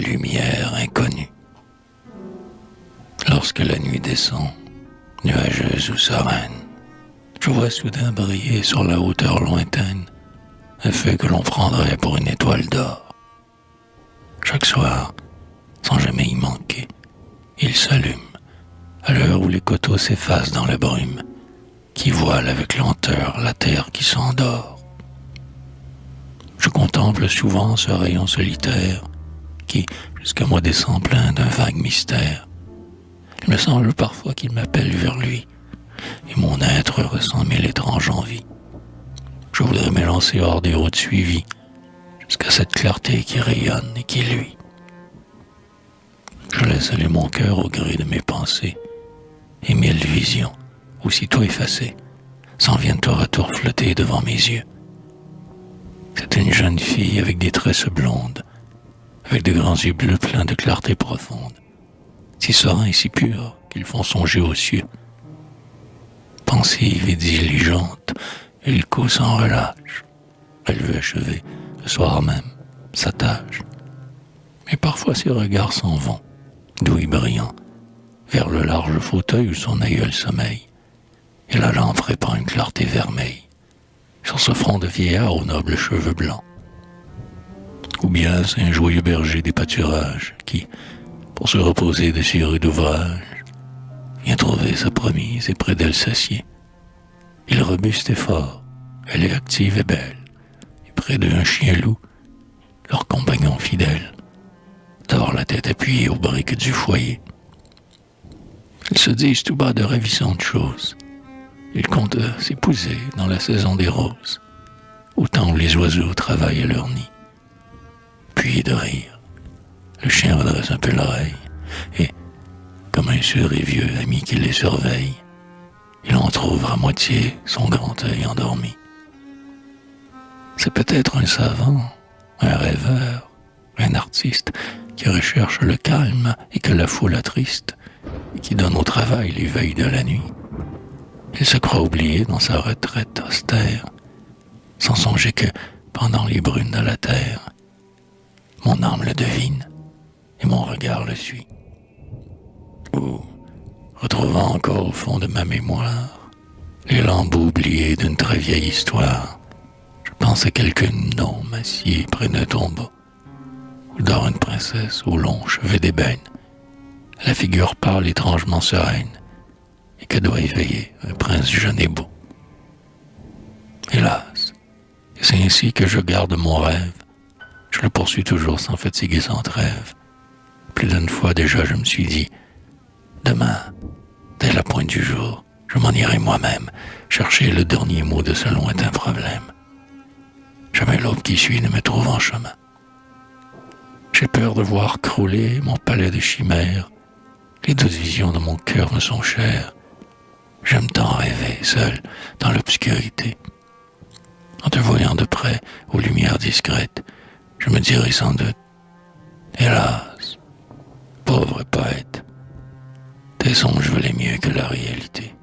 lumière inconnue. Lorsque la nuit descend, nuageuse ou sereine, je vois soudain briller sur la hauteur lointaine un feu que l'on prendrait pour une étoile d'or. Chaque soir, sans jamais y manquer, il s'allume à l'heure où les coteaux s'effacent dans la brume, qui voile avec lenteur la terre qui s'endort. Je contemple souvent ce rayon solitaire qui, jusqu'à moi, descend plein d'un vague mystère. Il me semble parfois qu'il m'appelle vers lui, et mon être ressent mille étranges envies. Je voudrais m'élancer hors des routes suivies, jusqu'à cette clarté qui rayonne et qui luit. Je laisse aller mon cœur au gré de mes pensées, et mille visions, aussitôt effacées, s'en viennent tour à tour flotter devant mes yeux. C'est une jeune fille avec des tresses blondes, avec de grands yeux bleus pleins de clarté profonde, si sereins et si purs qu'ils font songer aux cieux. Pensive et diligente, elle court sans relâche. Elle veut achever, le soir même, sa tâche. Mais parfois ses regards s'en vont, doux et brillants, vers le large fauteuil où son aïeul sommeille, et la lampe répand une clarté vermeille sur ce front de vieillard aux nobles cheveux blancs. Ou bien c'est un joyeux berger des pâturages qui, pour se reposer de ses rudes ouvrages, vient trouver sa promise et près d'elle s'assied. Il est robuste et fort, elle est active et belle, et près d'eux un chien loup, leur compagnon fidèle, d'avoir la tête appuyée aux briques du foyer. Ils se disent tout bas de ravissantes choses. Ils comptent s'épouser dans la saison des roses, au temps où les oiseaux travaillent à leur nid. Puis de rire, le chien redresse un peu l'oreille, et, comme un sûr et vieux ami qui les surveille, il entr'ouvre à moitié son grand œil endormi. C'est peut-être un savant, un rêveur, un artiste qui recherche le calme et que la foule attriste, et qui donne au travail les veilles de la nuit. Il se croit oublié dans sa retraite austère, sans songer que, pendant les brunes de la terre, mon âme le devine et mon regard le suit. Ou, retrouvant encore au fond de ma mémoire les lambeaux oubliés d'une très vieille histoire, je pense à quelque gnome assis près d'un tombeau, où dort une princesse aux longs cheveux d'ébène, la figure pâle étrangement sereine, et que doit éveiller un prince jeune et beau. Hélas, et c'est ainsi que je garde mon rêve. Je le poursuis toujours sans fatigue et sans trêve. Plus d'une fois déjà je me suis dit, demain, dès la pointe du jour, je m'en irai moi-même chercher le dernier mot de ce lointain problème. Jamais l'aube qui suit ne me trouve en chemin. J'ai peur de voir crouler mon palais de chimères. Les douces visions de mon cœur me sont chères. J'aime tant rêver, seul, dans l'obscurité. En te voyant de près, aux lumières discrètes, je me dirai sans doute, hélas, pauvre poète, tes songes valaient mieux que la réalité.